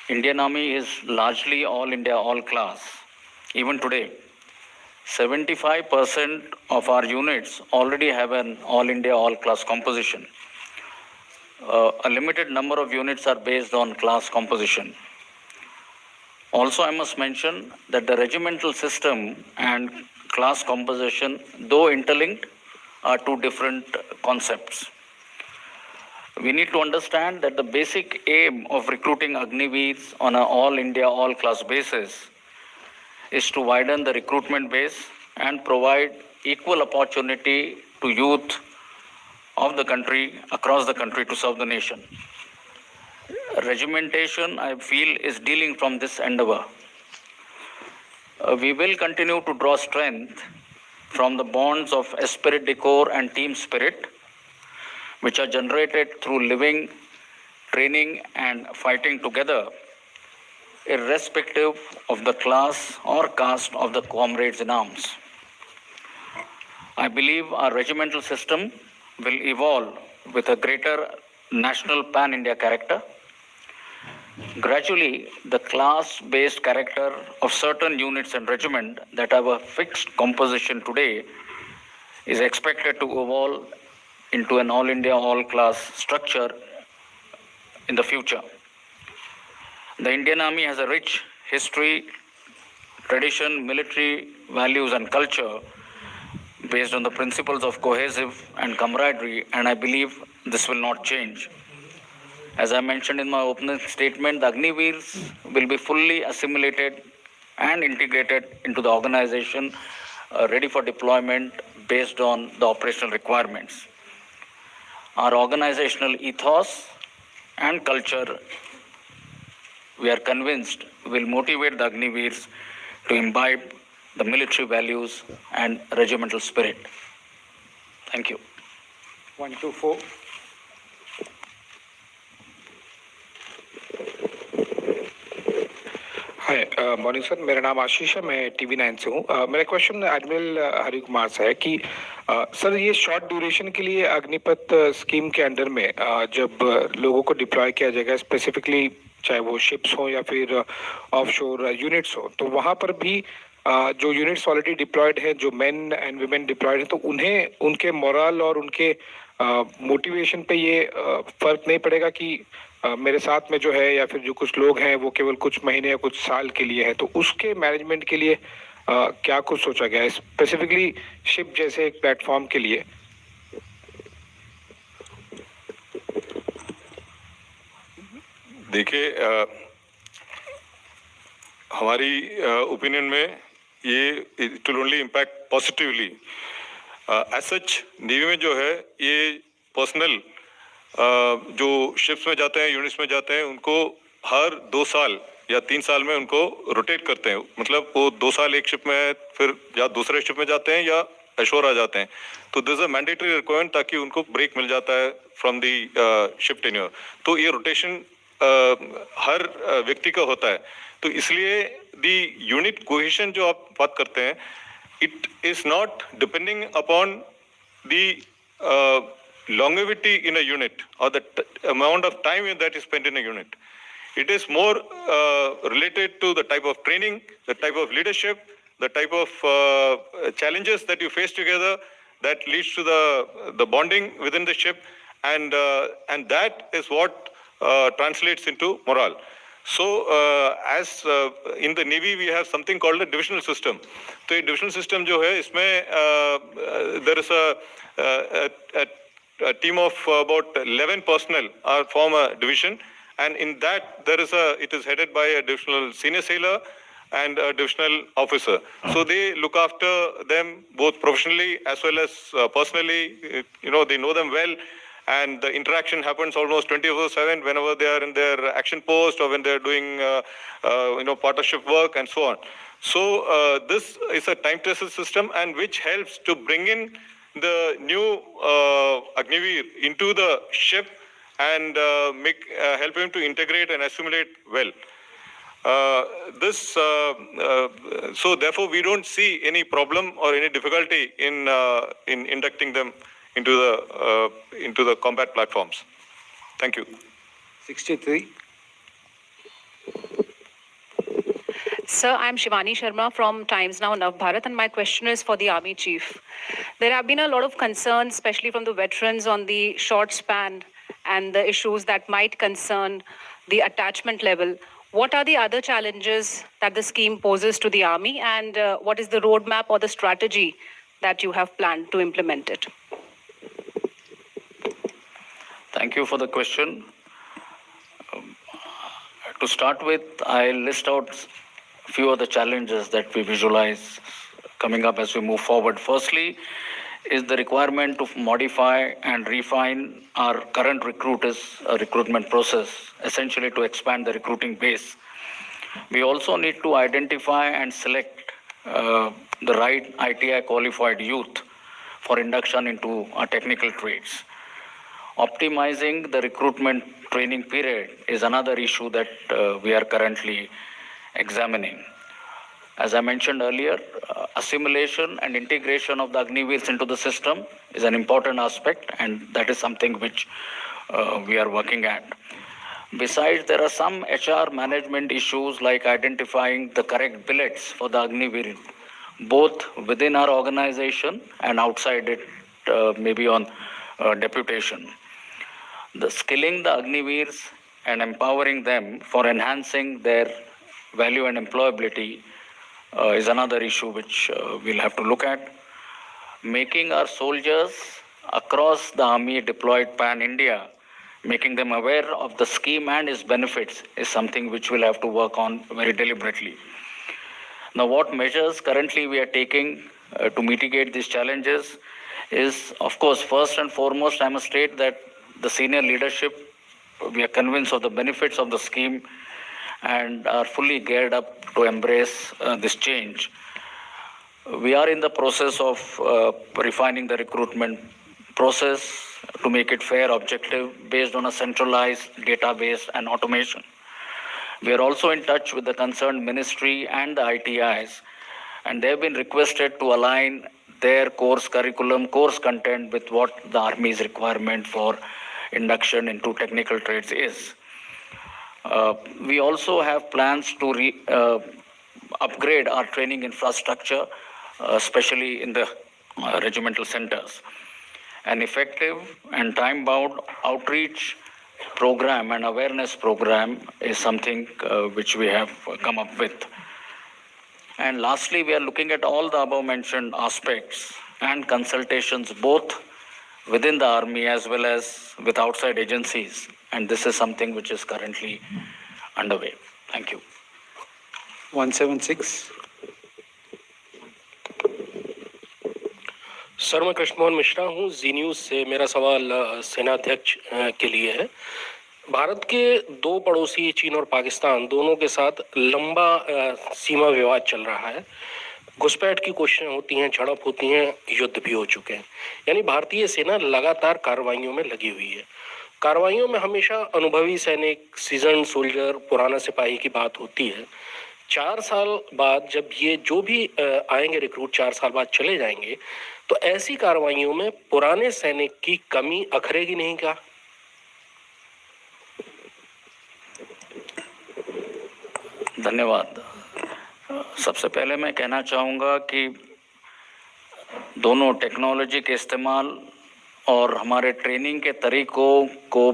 Indian Army is largely all India, all class. Even today, 75% of our units already have an all India, all class composition. A limited number of units are based on class composition. Also, I must mention that the regimental system and class composition, though interlinked, are two different concepts. We need to understand that the basic aim of recruiting Agniveers on an all India, all class basis is to widen the recruitment base and provide equal opportunity to youth of the country, across the country, to serve the nation. Regimentation, I feel, is dealing from this endeavor. We will continue to draw strength from the bonds of esprit de corps and team spirit, which are generated through living, training, and fighting together, irrespective of the class or caste of the comrades in arms. I believe our regimental system will evolve with a greater national pan-India character. Gradually, the class-based character of certain units and regiment that have a fixed composition today is expected to evolve into an all-India, all-class structure in the future. The Indian Army has a rich history tradition, military values and culture based on the principles of cohesive and camaraderie, and I believe this will not change. As I mentioned in my opening statement, the Agniveers will be fully assimilated and integrated into the organization, ready for deployment based on the operational requirements. Our organizational ethos and culture, we are convinced, will motivate the Agniveers to imbibe the military values and regimental spirit. Thank you. 124. Hi morning sir, मेरा नाम आशीष है, मैं TV9 से हूँ। मेरा question admiral Hari Kumar से है कि सर ये शॉर्ट ड्यूरेशन के लिए अग्निपथ स्कीम के अंडर में जब लोगों को डिप्लॉय किया जाएगा, स्पेसिफिकली चाहे वो शिप्स हो या फिर ऑफशोर यूनिट्स हो, तो वहाँ पर भी जो यूनिट्स ऑलरेडी डिप्लॉयड हैं, जो मेन एंड वुमेन डिप्लॉयड हैं, तो उन्हें उनके मोरल और उनके मोटिवेशन पे ये फर्क नहीं पड़ेगा कि मेरे साथ में जो है या फिर जो कुछ लोग हैं वो केवल कुछ महीने या कुछ साल के लिए है, तो उसके मैनेजमेंट के लिए क्या कुछ सोचा गया है स्पेसिफिकली शिप जैसे एक प्लेटफॉर्म के लिए? देखिए, हमारी ओपिनियन में ये it will only impact positively. As such navy में जो है ये पर्सनल जो शिप्स में जाते हैं, यूनिट्स में जाते हैं, उनको हर 2 साल या 3 साल में उनको रोटेट करते हैं। मतलब वो 2 साल एक शिप में है, फिर या दूसरे शिप में जाते हैं या एशोर आ जाते हैं। तो दिस अ मैंडेटरी रिक्वायरमेंट ताकि उनको ब्रेक मिल जाता है फ्रॉम दी शिप टेन्योर। तो ये रोटेशन हर व्यक्ति का होता है। तो इसलिए दी यूनिट कोहेशन जो आप बात करते हैं, it is not depending upon the longevity in a unit or the amount of time that is spent in a unit. It is more related to the type of training, the type of leadership, the type of challenges that you face together that leads to the bonding within the ship, and that is what translates into morale. So as in the Navy we have something called a divisional system. तो ये divisional system जो है इसमें there is a team of about 11 personnel form a division, and in that it is headed by a divisional senior sailor and a divisional officer. So they look after them both professionally as well as personally. They know them well, and the interaction happens almost 24/7 whenever they are in their action post or when they are doing partnership work and so on. So this is a time-tested system, and which helps to bring in the new Agniveer into the ship and help him to integrate and assimilate well. So therefore we don't see any problem or any difficulty in inducting them into the combat platforms. Thank you. 63. Sir, I'm Shivani Sharma from Times Now Navbharat, and my question is for the Army Chief. There have been a lot of concerns, especially from the veterans, on the short span and the issues that might concern the attachment level. What are the other challenges that the scheme poses to the Army, and what is the roadmap or the strategy that you have planned to implement it? Thank you for the question. To start with, I'll list out a few of the challenges that we visualize coming up as we move forward. Firstly, is the requirement to modify and refine our current recruitment process, essentially to expand the recruiting base. We also need to identify and select the right ITI qualified youth for induction into our technical trades. Optimizing the recruitment training period is another issue that we are currently examining. As I mentioned earlier, assimilation and integration of the Agniveers into the system is an important aspect, and that is something which we are working at. Besides, there are some HR management issues like identifying the correct billets for the Agniveer, both within our organization and outside it, maybe on deputation. The skilling the Agniveers and empowering them for enhancing their value and employability is another issue which we'll have to look at. Making our soldiers across the army deployed pan-India, making them aware of the scheme and its benefits is something which we'll have to work on very deliberately. Now, what measures currently we are taking to mitigate these challenges is, of course, first and foremost, I must state that the senior leadership, we are convinced of the benefits of the scheme and are fully geared up to embrace this change. We are in the process of refining the recruitment process to make it fair, objective, based on a centralized database and automation. We are also in touch with the concerned ministry and the ITIs, and they have been requested to align their course curriculum, course content with what the Army's requirement for induction into technical trades is. We also have plans to upgrade our training infrastructure, especially in the regimental centers. An effective and time-bound outreach program and awareness program is something which we have come up with. And lastly, we are looking at all the above-mentioned aspects and consultations both within the Army as well as with outside agencies. And this is something which is currently underway. Thank you. 176. Sir मैं कृष्णमोहन मिश्रा हूँ जी news से। मेरा सवाल सेनाध्यक्ष के लिए है। भारत के दो पड़ोसी चीन और पाकिस्तान दोनों के साथ लंबा सीमा विवाद चल रहा है। घुसपैठ की कोशिशें होती हैं, झड़प होती हैं, युद्ध भी हो चुके हैं। यानी भारतीय सेना लगातार कार्रवाइयों में लगी हुई है। कार्रवाइयों में हमेशा अनुभवी सैनिक, सीजन सोल्जर, पुराना सिपाही की बात होती है। 4 साल बाद जब ये जो भी आएंगे रिक्रूट 4 साल बाद चले जाएंगे, तो ऐसी कार्रवाइयों में पुराने सैनिक की कमी अखरेगी नहीं क्या? धन्यवाद। सबसे पहले मैं कहना चाहूँगा कि दोनों टेक्नोलॉजी के इस्तेमाल और हमारे ट्रेनिंग के तरीकों को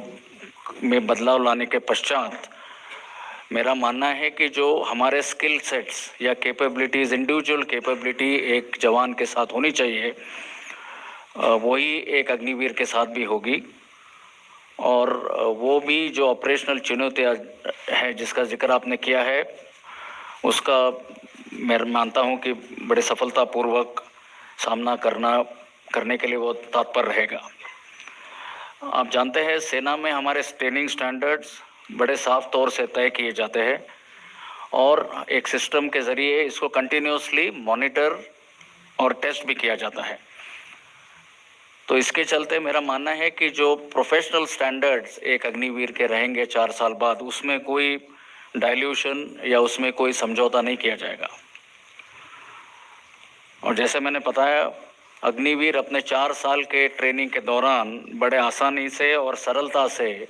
में बदलाव लाने के पश्चात मेरा मानना है कि जो हमारे स्किल सेट्स या कैपेबिलिटीज़, इंडिविजुअल कैपेबिलिटी एक जवान के साथ होनी चाहिए, वही एक अग्निवीर के साथ भी होगी। और वो भी जो ऑपरेशनल चुनौतियाँ है जिसका जिक्र आपने किया है, उसका मैं मानता हूँ कि बड़े सफलतापूर्वक सामना करने के लिए वो तत्पर रहेगा। आप जानते हैं सेना में हमारे ट्रेनिंग स्टैंडर्ड्स बड़े साफ तौर से तय किए जाते हैं और एक सिस्टम के ज़रिए इसको कंटिन्यूसली मॉनिटर और टेस्ट भी किया जाता है। तो इसके चलते मेरा मानना है कि जो प्रोफेशनल स्टैंडर्ड्स एक अग्निवीर के रहेंगे 4 साल बाद, उसमें कोई डाइल्यूशन या उसमें कोई समझौता नहीं किया जाएगा। और जैसे मैंने बताया, अग्निवीर अपने 4 साल के ट्रेनिंग के दौरान बड़े आसानी से और सरलता से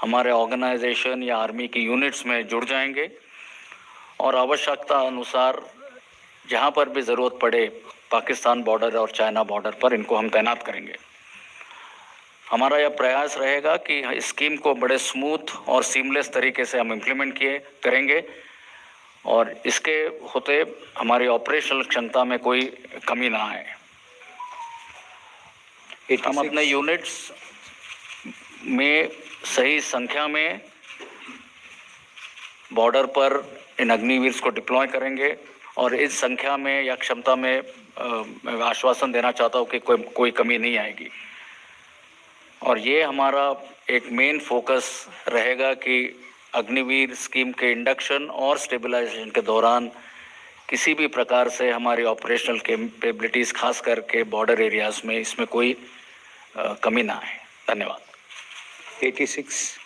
हमारे ऑर्गेनाइजेशन या आर्मी की यूनिट्स में जुड़ जाएंगे और आवश्यकता अनुसार जहाँ पर भी ज़रूरत पड़े पाकिस्तान बॉर्डर और चाइना बॉर्डर पर इनको हम तैनात करेंगे। हमारा यह प्रयास रहेगा कि इस स्कीम को बड़े स्मूथ और सीमलेस तरीके से हम इम्प्लीमेंट करेंगे और इसके होते हमारी ऑपरेशनल क्षमता में कोई कमी ना आए। हम अपने यूनिट्स में सही संख्या में बॉर्डर पर इन अग्निवीर्स को डिप्लॉय करेंगे और इस संख्या में या क्षमता में आश्वासन देना चाहता हूँ कि कोई कमी नहीं आएगी। और ये हमारा एक मेन फोकस रहेगा कि अग्निवीर स्कीम के इंडक्शन और स्टेबलाइजेशन के दौरान किसी भी प्रकार से हमारी ऑपरेशनल कैपेबिलिटीज़ खास करके बॉर्डर एरियाज़ में इसमें कोई कमी ना आए। धन्यवाद। 86।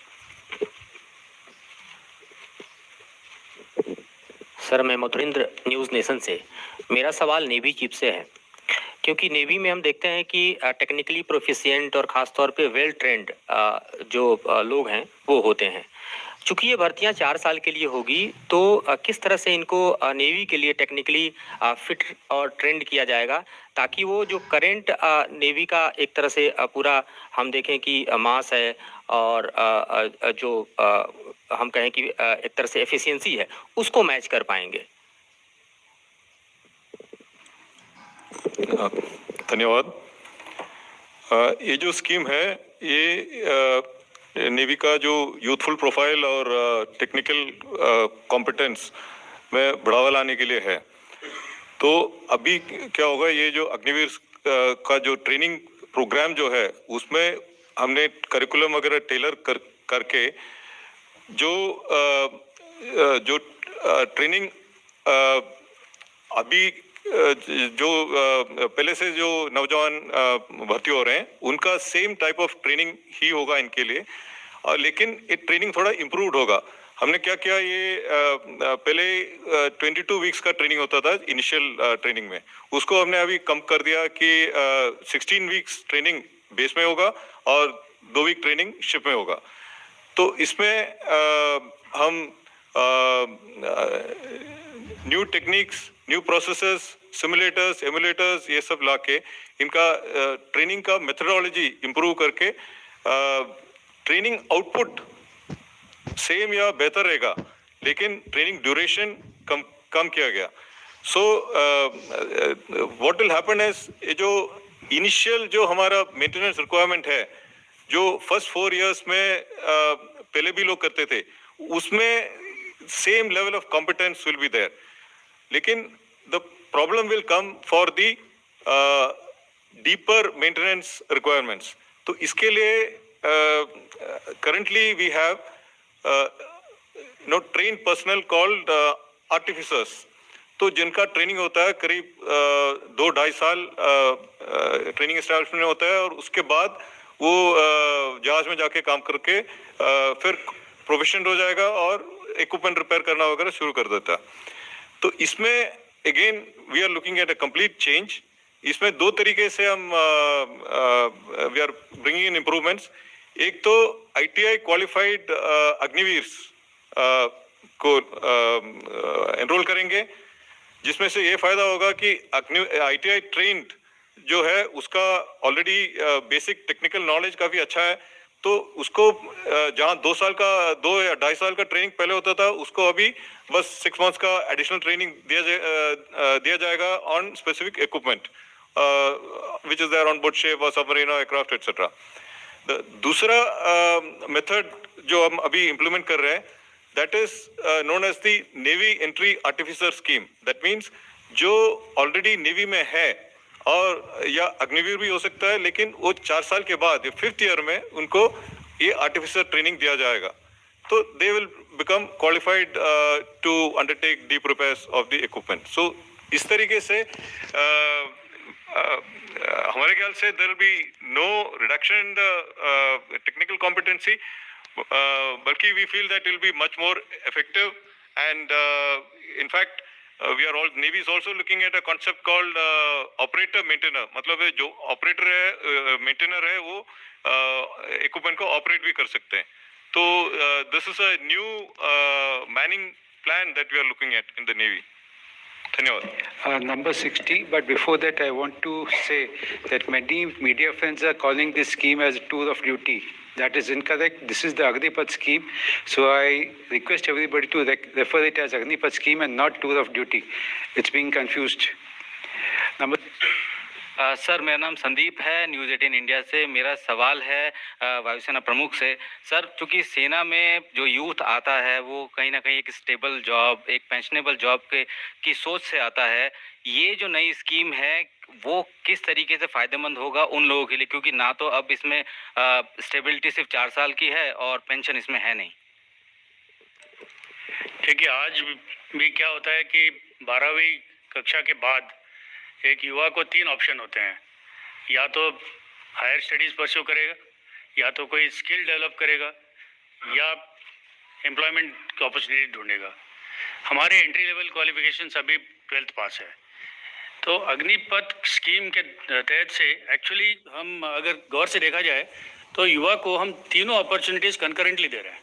सर मैं मधुरेंद्र न्यूज़ नेशन से। मेरा सवाल नेवी चीफ से है, क्योंकि नेवी में हम देखते हैं कि टेक्निकली प्रोफिशिएंट और ख़ास तौर पे वेल ट्रेंड जो लोग हैं वो होते हैं। चूँकि ये भर्तियां 4 साल के लिए होगी, तो किस तरह से इनको नेवी के लिए टेक्निकली फिट और ट्रेंड किया जाएगा ताकि वो जो करेंट नेवी का एक तरह से पूरा हम देखें कि मास है और जो हम कहें कि एक तरह से एफिशिएंसी है, उसको मैच कर पाएंगे। धन्यवाद। ये जो स्कीम है ये नेवी का जो यूथफुल प्रोफाइल और टेक्निकल कॉम्पिटेंस में बढ़ावा लाने के लिए है। तो अभी क्या होगा, ये जो अग्निवीर का जो ट्रेनिंग प्रोग्राम जो है उसमें हमने करिकुलम वगैरह टेलर करके जो ट्रेनिंग अभी जो पहले से जो नौजवान भर्ती हो रहे हैं उनका सेम टाइप ऑफ ट्रेनिंग ही होगा इनके लिए, लेकिन ये ट्रेनिंग थोड़ा इम्प्रूव्ड होगा। हमने क्या किया, ये पहले 22 वीक्स का ट्रेनिंग होता था इनिशियल ट्रेनिंग में, उसको हमने अभी कम कर दिया कि 16 वीक्स ट्रेनिंग बेस में होगा और 2 वीक ट्रेनिंग शिप में होगा। तो इसमें हम new techniques, new processes, simulators, emulators ये सब लाके इनका ट्रेनिंग का मेथडोलॉजी इम्प्रूव करके ट्रेनिंग आउटपुट सेम या बेहतर रहेगा, लेकिन ट्रेनिंग ड्यूरेशन कम किया गया। So what will happen is, ये जो इनिशियल जो हमारा मेंटेनेंस रिक्वायरमेंट है जो फर्स्ट 4 इयर्स में पहले भी लोग करते थे, उसमें same level of competence will be there, लेकिन the problem will come for the deeper maintenance requirements. तो इसके लिए currently we have train personnel called artificers, तो जिनका ट्रेनिंग होता है करीब 2-2.5 साल ट्रेनिंग एस्टैब्लिशमेंट में होता है, और उसके बाद वो जहाज में जाके काम करके फिर प्रोफेशनल हो जाएगा और इक्विपमेंट रिपेयर करना वगैरह शुरू कर देता। तो इसमें again we are looking at a complete change. इसमें 2 तरीके से हम we are bringing in improvements. एक तो ITI क्वालिफाइड अग्निवीर्स को एनरोल करेंगे, जिसमें से ये फायदा होगा कि ITI ट्रेंड जो है उसका ऑलरेडी बेसिक टेक्निकल नॉलेज काफी अच्छा है, तो उसको जहां 2 साल का 2 या 2.5 साल का ट्रेनिंग पहले होता था, उसको अभी बस 6 मंथ्स का एडिशनल ट्रेनिंग दिया जाएगा on specific equipment which is there on board ship और सबमरीन एयरक्राफ्ट एटसेट्रा। दूसरा मेथड जो हम अभी इम्प्लीमेंट कर रहे हैं, that is known as the navy entry artificer scheme. That means जो ऑलरेडी नेवी में है और या अग्निवीर भी हो सकता है, लेकिन वो 4 साल के बाद 5th ईयर में उनको ये आर्टिफिसर ट्रेनिंग दिया जाएगा, तो they will become qualified to undertake deep repairs of the equipment. So इस तरीके से हमारे ख्याल से there will be no reduction in the technical competency, बल्कि we feel that will be much more effective and in fact we are all Navy is also looking at a concept called operator maintainer। मतलब है जो operator है, maintainer है, वो equipment को operate भी कर सकते हैं। तो this is a new manning plan that we are looking at in the navy. धन्यवाद। Number 60, but before that I want to say that many media friends are calling this scheme as tour of duty. That is incorrect. This is the Agnipath scheme. So I request everybody to refer it as Agnipath scheme and not tour of duty. It's being confused. Number sir, मेरा नाम संदीप है, news 18 India से। मेरा सवाल है वायुसेना प्रमुख से। सर, चूँकि सेना में जो यूथ आता है वो कहीं ना कहीं एक स्टेबल जॉब, एक पेंशनेबल जॉब की सोच से आता है, ये जो नई स्कीम है वो किस तरीके से फ़ायदेमंद होगा उन लोगों के लिए, क्योंकि ना तो अब इसमें स्टेबिलिटी सिर्फ 4 साल की है और पेंशन इसमें है नहीं। ठीक है, आज भी क्या होता है कि 12वीं कक्षा के बाद एक युवा को 3 ऑप्शन होते हैं, या तो हायर स्टडीज़ परस्यू करेगा, या तो कोई स्किल डेवलप करेगा, या एम्प्लॉयमेंट की अपॉर्चुनिटी ढूंढेगा। हमारे एंट्री लेवल क्वालिफिकेशन अभी 12th पास है, तो अग्निपथ स्कीम के तहत से एक्चुअली हम अगर गौर से देखा जाए तो युवा को हम तीनों अपॉर्चुनिटीज़ कंकरेंटली दे रहे हैं।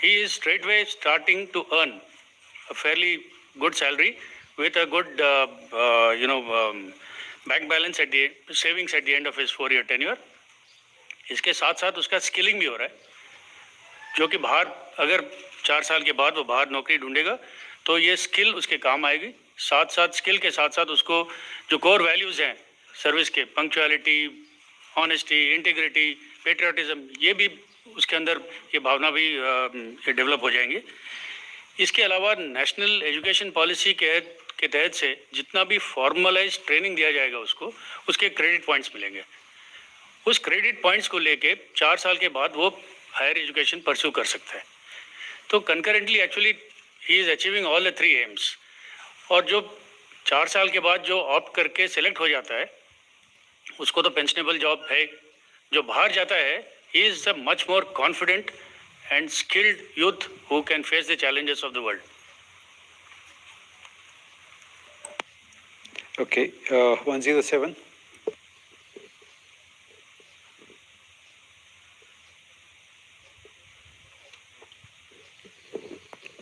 He is straight away starting to earn a fairly good salary with a good bank balance at the savings at the end of his 4-year tenure। इसके साथ साथ उसका स्किलिंग भी हो रहा है, जो कि बाहर अगर 4 साल के बाद वो बाहर नौकरी ढूंढेगा तो ये स्किल उसके काम आएगी साथ साथ स्किल के साथ साथ उसको जो कोर वैल्यूज़ हैं सर्विस के, पंक्चुअलिटी, ऑनेस्टी, इंटीग्रिटी, पेट्रियाटिज्म, ये भी उसके अंदर ये भावना भी डेवलप हो जाएंगे। इसके अलावा नेशनल एजुकेशन पॉलिसी के तहत से जितना भी फॉर्मलाइज ट्रेनिंग दिया जाएगा उसको, उसके क्रेडिट पॉइंट्स मिलेंगे। उस क्रेडिट पॉइंट्स को लेके 4 साल के बाद वो हायर एजुकेशन परस्यू कर सकता है। तो concurrently actually he is achieving all the 3 AIIMS. और जो 4 साल के बाद जो ऑप्ट करके सिलेक्ट हो जाता है उसको तो पेंशनेबल जॉब है। जो बाहर जाता है he is a much more confident and skilled youth who can face the challenges of the world. Okay, 107.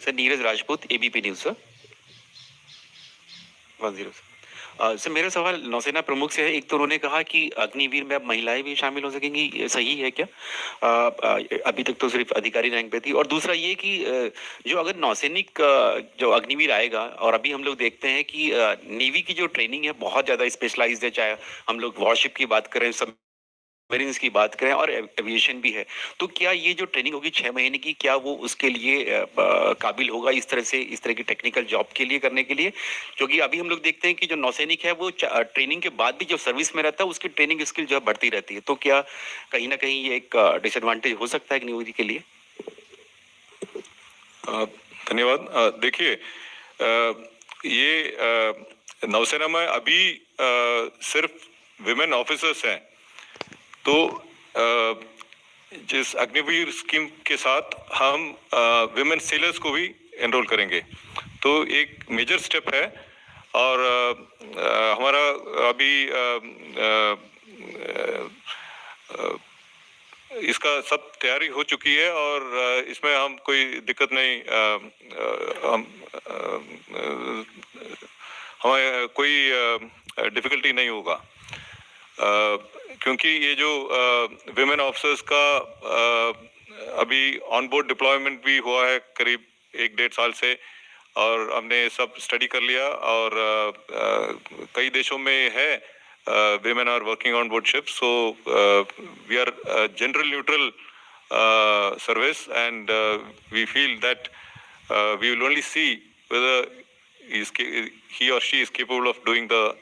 Sir Neeraj Rajput, ABP news sir. 107 sir मेरा सवाल नौसेना प्रमुख से है। एक तो उन्होंने कहा कि अग्निवीर में अब महिलाएं भी शामिल हो सकेंगी, ये सही है क्या? अभी तक तो सिर्फ अधिकारी रैंक पे थी। और दूसरा ये कि जो अगर नौसैनिक जो अग्निवीर आएगा, और अभी हम लोग देखते हैं कि नेवी की जो ट्रेनिंग है बहुत ज़्यादा स्पेशलाइज्ड है, चाहे हम लोग वॉरशिप की बात करें, सब सबमरीन्स की बात करें और एविएशन भी है, तो क्या ये जो ट्रेनिंग होगी 6 महीने की, क्या वो उसके लिए काबिल होगा इस तरह की टेक्निकल जॉब के लिए करने के लिए? क्योंकि अभी हम लोग देखते हैं कि जो नौसैनिक है वो ट्रेनिंग के बाद भी जो सर्विस में रहता है उसकी ट्रेनिंग स्किल जो है बढ़ती रहती है, तो क्या कहीं ना कहीं ये एक डिसएडवांटेज हो सकता है अग्निवीर के लिए? धन्यवाद। देखिए, ये नौसेना में अभी सिर्फ विमेन ऑफिसर्स हैं, तो जिस अग्निवीर स्कीम के साथ हम विमेन सेलर्स को भी एनरोल करेंगे, तो एक मेजर स्टेप है। और हमारा अभी इसका सब तैयारी हो चुकी है और इसमें हम कोई दिक्कत नहीं, हमें कोई डिफिकल्टी नहीं होगा, क्योंकि ये जो विमेन ऑफिसर्स का अभी ऑन बोर्ड डिप्लॉयमेंट भी हुआ है करीब 1-1.5 साल से, और हमने सब स्टडी कर लिया। और कई देशों में है women are working on board ships, so we are general neutral service, and we feel that we will only see whether he or she is capable of doing the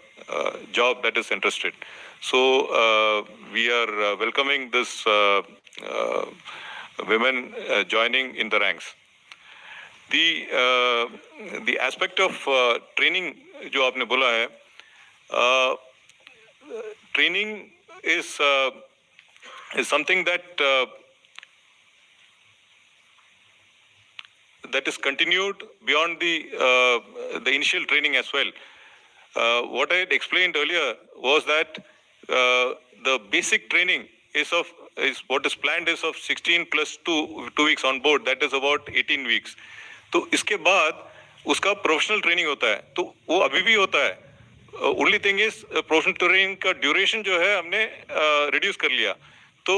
job that is interested. So we are welcoming this women joining in the ranks. The aspect of training जो आपने बोला है, training is something that is continued beyond the initial training as well. What I had explained earlier was that the basic training is what is planned is of 16 plus 2 weeks on board, that is about 18 weeks. तो इसके बाद उसका professional training होता है, तो वो अभी भी होता है। Only thing is professional training का ड्यूरेशन जो है हमने रिड्यूस कर लिया। तो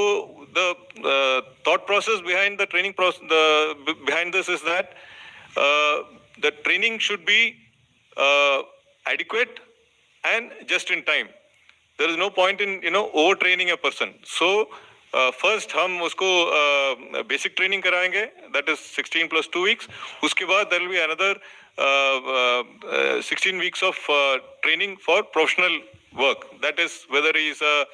the thought process behind the training behind this is that the training should be adequate and just in time. There is no point in over training a person. So first हम उसको basic training कराएंगे, that is 16 plus 2 weeks. उसके बाद there will be another 16 weeks of training for professional work. That is whether he is a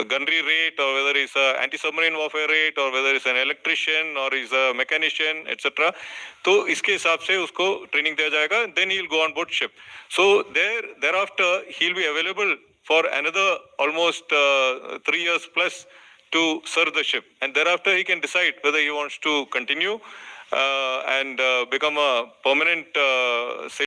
gunnery rate, or whether he's a anti-submarine warfare rate, or whether he's an electrician, or he's a mechanician, etc. तो इसके हिसाब से उसको training दिया जाएगा, then he'll go on board ship. So thereafter he'll be available for another almost 3 years plus to serve the ship, and thereafter he can decide whether he wants to continue and become a permanent